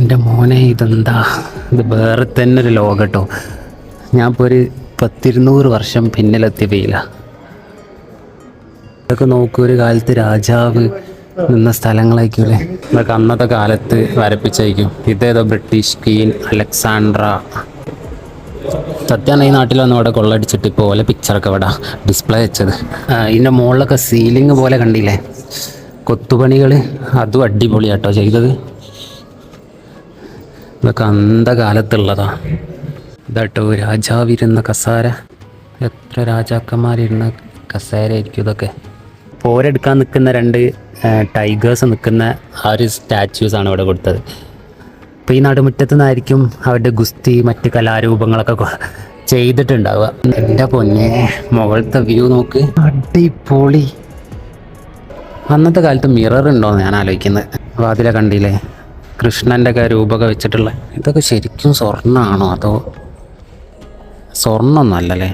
എൻ്റെ മോനെ ഇതെന്താ, ഇത് വേറെ തന്നെ ഒരു ലോകം കേട്ടോ. ഞാൻ ഇപ്പോൾ ഒരു 100-200 വർഷം പിന്നിലെത്തിയ ഫീല. ഇതൊക്കെ നോക്കൂ, ഒരു കാലത്ത് രാജാവ് നിന്ന സ്ഥലങ്ങളായിരിക്കൂലേ. ഇതൊക്കെ അന്നത്തെ കാലത്ത് വരപ്പിച്ചായിരിക്കും. ഇതേതോ ബ്രിട്ടീഷ് ക്വീൻ അലക്സാണ്ട്ര. സത്യാണ് ഈ നാട്ടിൽ വന്ന് ഇവിടെ കൊള്ളടിച്ചിട്ട് ഇപ്പോൾ ഓലെ പിക്ചറൊക്കെ ഇവിടെ ഡിസ്പ്ലേ വെച്ചത്. ഇതിൻ്റെ മുകളിലൊക്കെ സീലിംഗ് പോലെ കണ്ടില്ലേ, കൊത്തുപണികൾ. അതും അടിപൊളിയാട്ടോ ചെയ്തത്. ഇതൊക്കെ അന്ധകാലത്തുള്ളതാ. ഇതാട്ടോ രാജാവിരുന്ന കസേര. എത്ര രാജാക്കന്മാരിരുന്ന കസേരയായിരിക്കും ഇതൊക്കെ. പോരെടുക്കാൻ നിൽക്കുന്ന 2 ടൈഗേഴ്സ് നിൽക്കുന്ന ആ ഒരു സ്റ്റാച്യൂസാണ് ഇവിടെ കൊടുത്തത്. അപ്പോൾ ഈ നടുമുറ്റത്തു നിന്നായിരിക്കും അവരുടെ ഗുസ്തി മറ്റ് കലാരൂപങ്ങളൊക്കെ ചെയ്തിട്ടുണ്ടാവുക. എൻ്റെ പൊന്നെ, മുകളിലത്തെ വ്യൂ നോക്ക്, അടിപൊളി. അന്നത്തെ കാലത്ത് മിറർ ഉണ്ടോയെന്ന് ഞാൻ ആലോചിക്കുന്നത്. വാതിലെ കണ്ടില്ലേ, കൃഷ്ണൻ്റെ ഒക്കെ രൂപമൊക്കെ വെച്ചിട്ടുള്ള. ഇതൊക്കെ ശരിക്കും സ്വർണ്ണമാണോ അതോ സ്വർണ്ണമൊന്നും അല്ലല്ലേ?